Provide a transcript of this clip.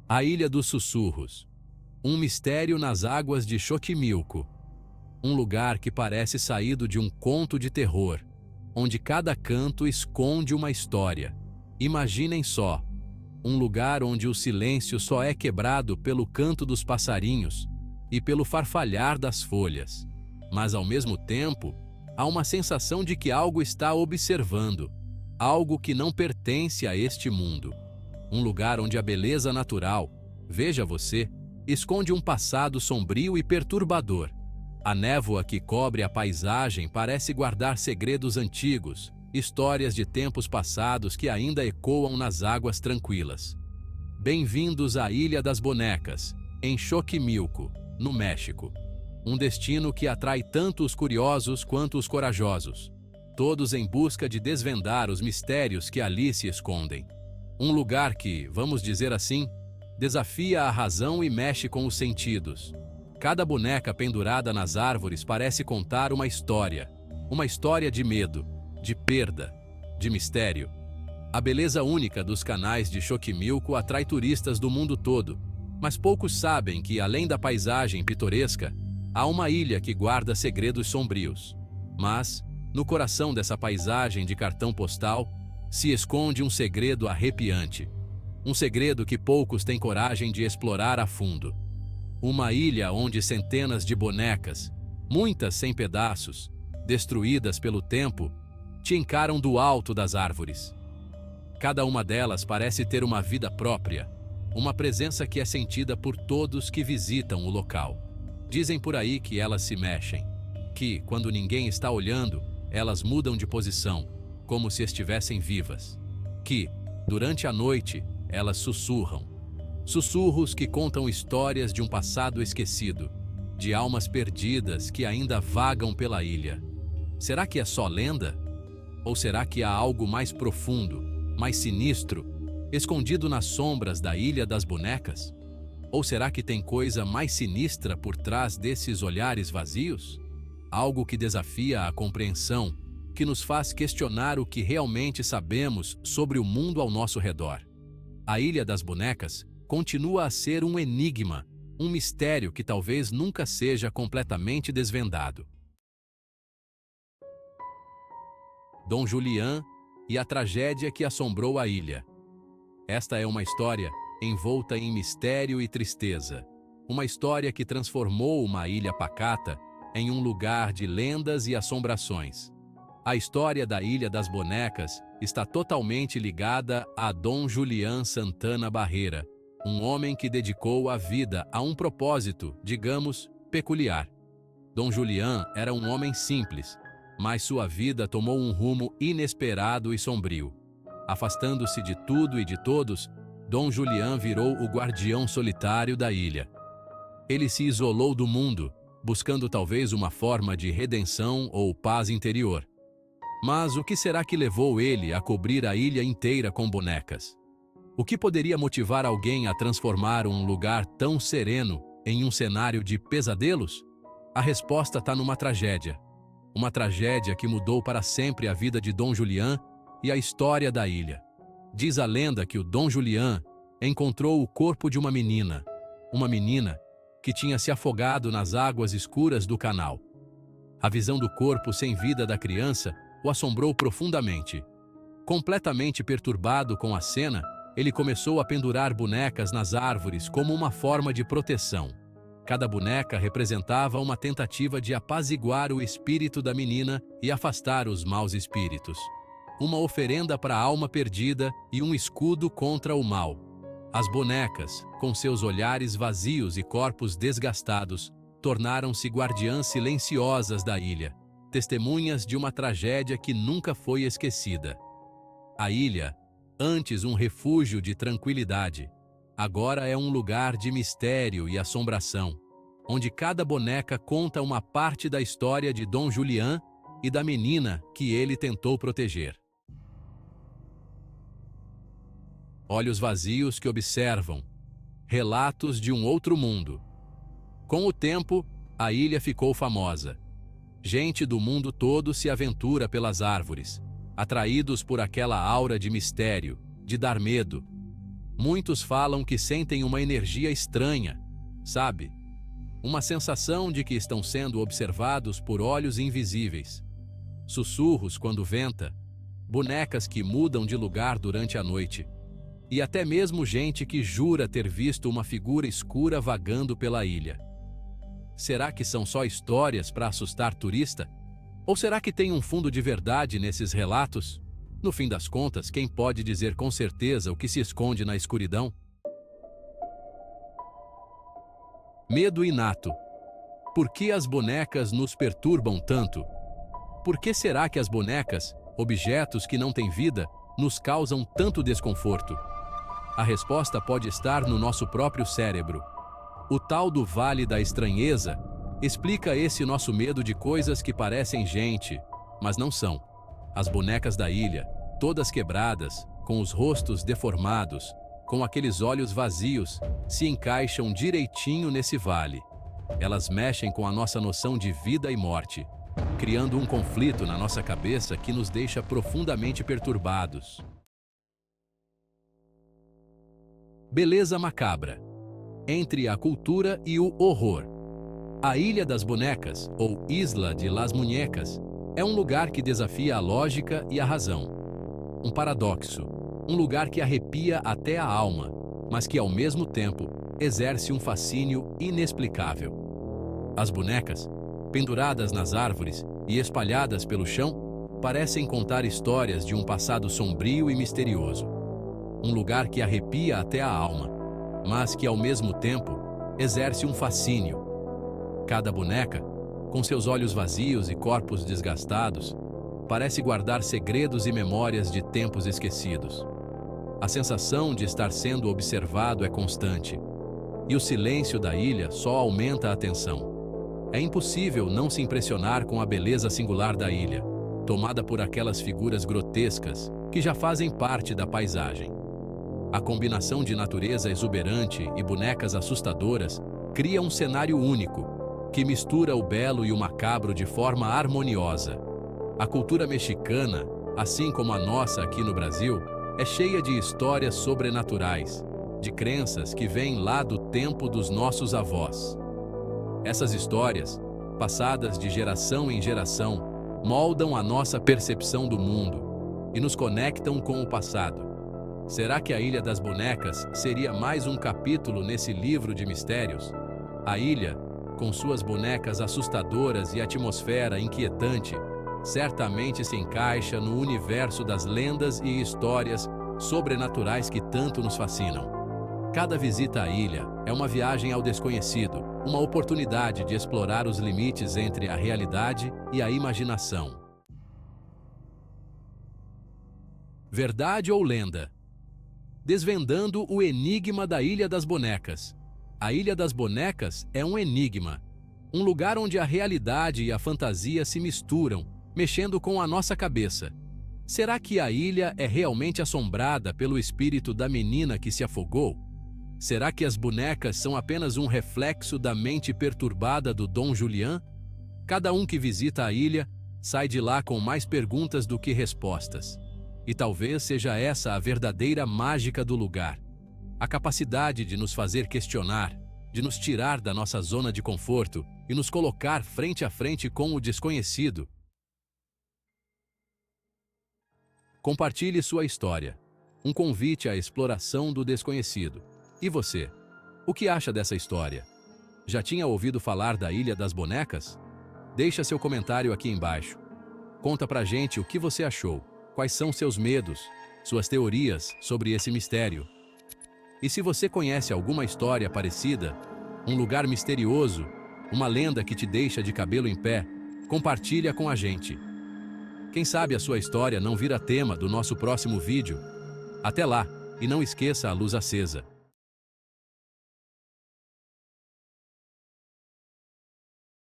A Ilha dos Sussurros. Um mistério nas águas de Xochimilco. Um lugar que parece saído de um conto de terror, onde cada canto esconde uma história. Imaginem só, um lugar onde o silêncio só é quebrado pelo canto dos passarinhos e pelo farfalhar das folhas. Mas ao mesmo tempo, há uma sensação de que algo está observando, algo que não pertence a este mundo. Um lugar onde a beleza natural, veja você, esconde um passado sombrio e perturbador. A névoa que cobre a paisagem parece guardar segredos antigos, histórias de tempos passados que ainda ecoam nas águas tranquilas. Bem-vindos à Ilha das Bonecas, em Xochimilco, no México. Um destino que atrai tanto os curiosos quanto os corajosos, todos em busca de desvendar os mistérios que ali se escondem. Um lugar que, vamos dizer assim, desafia a razão e mexe com os sentidos. Cada boneca pendurada nas árvores parece contar uma história de medo, de perda, de mistério. A beleza única dos canais de Xochimilco atrai turistas do mundo todo, mas poucos sabem que, além da paisagem pitoresca, há uma ilha que guarda segredos sombrios. Mas, no coração dessa paisagem de cartão postal, se esconde um segredo arrepiante. Um segredo que poucos têm coragem de explorar a fundo. Uma ilha onde centenas de bonecas, muitas sem pedaços, destruídas pelo tempo, te encaram do alto das árvores. Cada uma delas parece ter uma vida própria, uma presença que é sentida por todos que visitam o local. Dizem por aí que elas se mexem, que, quando ninguém está olhando, elas mudam de posição, como se estivessem vivas. Que, durante a noite, elas sussurram. Sussurros que contam histórias de um passado esquecido, de almas perdidas que ainda vagam pela ilha. Será que é só lenda? Ou será que há algo mais profundo, mais sinistro, escondido nas sombras da Ilha das Bonecas? Ou será que tem coisa mais sinistra por trás desses olhares vazios? Algo que desafia a compreensão, que nos faz questionar o que realmente sabemos sobre o mundo ao nosso redor. A Ilha das Bonecas continua a ser um enigma, um mistério que talvez nunca seja completamente desvendado. Dom Julián e a tragédia que assombrou a ilha. Esta é uma história envolta em mistério e tristeza. Uma história que transformou uma ilha pacata em um lugar de lendas e assombrações. A história da Ilha das Bonecas está totalmente ligada a Dom Julián Santana Barreira, um homem que dedicou a vida a um propósito, digamos, peculiar. Dom Julián era um homem simples, mas sua vida tomou um rumo inesperado e sombrio. Afastando-se de tudo e de todos, Dom Julián virou o guardião solitário da ilha. Ele se isolou do mundo, buscando talvez uma forma de redenção ou paz interior. Mas o que será que levou ele a cobrir a ilha inteira com bonecas? O que poderia motivar alguém a transformar um lugar tão sereno em um cenário de pesadelos? A resposta está numa tragédia. Uma tragédia que mudou para sempre a vida de Dom Julián e a história da ilha. Diz a lenda que o Dom Julián encontrou o corpo de uma menina que tinha se afogado nas águas escuras do canal. A visão do corpo sem vida da criança o assombrou profundamente. Completamente perturbado com a cena, ele começou a pendurar bonecas nas árvores como uma forma de proteção. Cada boneca representava uma tentativa de apaziguar o espírito da menina e afastar os maus espíritos. Uma oferenda para a alma perdida e um escudo contra o mal. As bonecas, com seus olhares vazios e corpos desgastados, tornaram-se guardiãs silenciosas da ilha, testemunhas de uma tragédia que nunca foi esquecida. A ilha, antes um refúgio de tranquilidade, agora é um lugar de mistério e assombração, onde cada boneca conta uma parte da história de Dom Julián e da menina que ele tentou proteger. Olhos vazios que observam, relatos de um outro mundo. Com o tempo, a ilha ficou famosa. Gente do mundo todo se aventura pelas árvores, atraídos por aquela aura de mistério, de dar medo. Muitos falam que sentem uma energia estranha, sabe? Uma sensação de que estão sendo observados por olhos invisíveis. Sussurros quando venta, bonecas que mudam de lugar durante a noite, e até mesmo gente que jura ter visto uma figura escura vagando pela ilha. Será que são só histórias para assustar turista? Ou será que tem um fundo de verdade nesses relatos? No fim das contas, quem pode dizer com certeza o que se esconde na escuridão? Medo inato. Por que as bonecas nos perturbam tanto? Por que será que as bonecas, objetos que não têm vida, nos causam tanto desconforto? A resposta pode estar no nosso próprio cérebro. O tal do Vale da Estranheza explica esse nosso medo de coisas que parecem gente, mas não são. As bonecas da ilha, todas quebradas, com os rostos deformados, com aqueles olhos vazios, se encaixam direitinho nesse vale. Elas mexem com a nossa noção de vida e morte, criando um conflito na nossa cabeça que nos deixa profundamente perturbados. Beleza macabra. Entre a cultura e o horror. A Ilha das Bonecas, ou Isla de las Muñecas, é um lugar que desafia a lógica e a razão. Um paradoxo, um lugar que arrepia até a alma, mas que ao mesmo tempo exerce um fascínio inexplicável. As bonecas, penduradas nas árvores e espalhadas pelo chão, parecem contar histórias de um passado sombrio e misterioso. Um lugar que arrepia até a alma, mas que ao mesmo tempo exerce um fascínio. Cada boneca, com seus olhos vazios e corpos desgastados, parece guardar segredos e memórias de tempos esquecidos. A sensação de estar sendo observado é constante, e o silêncio da ilha só aumenta a tensão. É impossível não se impressionar com a beleza singular da ilha, tomada por aquelas figuras grotescas que já fazem parte da paisagem. A combinação de natureza exuberante e bonecas assustadoras cria um cenário único, que mistura o belo e o macabro de forma harmoniosa. A cultura mexicana, assim como a nossa aqui no Brasil, é cheia de histórias sobrenaturais, de crenças que vêm lá do tempo dos nossos avós. Essas histórias, passadas de geração em geração, moldam a nossa percepção do mundo e nos conectam com o passado. Será que a Ilha das Bonecas seria mais um capítulo nesse livro de mistérios? A ilha, com suas bonecas assustadoras e atmosfera inquietante, certamente se encaixa no universo das lendas e histórias sobrenaturais que tanto nos fascinam. Cada visita à ilha é uma viagem ao desconhecido, uma oportunidade de explorar os limites entre a realidade e a imaginação. Verdade ou lenda? Desvendando o enigma da Ilha das Bonecas. A Ilha das Bonecas é um enigma, um lugar onde a realidade e a fantasia se misturam, mexendo com a nossa cabeça. Será que a ilha é realmente assombrada pelo espírito da menina que se afogou? Será que as bonecas são apenas um reflexo da mente perturbada do Dom Julián? Cada um que visita a ilha sai de lá com mais perguntas do que respostas. E talvez seja essa a verdadeira mágica do lugar. A capacidade de nos fazer questionar, de nos tirar da nossa zona de conforto e nos colocar frente a frente com o desconhecido. Compartilhe sua história. Um convite à exploração do desconhecido. E você? O que acha dessa história? Já tinha ouvido falar da Ilha das Bonecas? Deixa seu comentário aqui embaixo. Conta pra gente o que você achou. Quais são seus medos, suas teorias sobre esse mistério? E se você conhece alguma história parecida, um lugar misterioso, uma lenda que te deixa de cabelo em pé, compartilha com a gente. Quem sabe a sua história não vira tema do nosso próximo vídeo? Até lá, e não esqueça a luz acesa.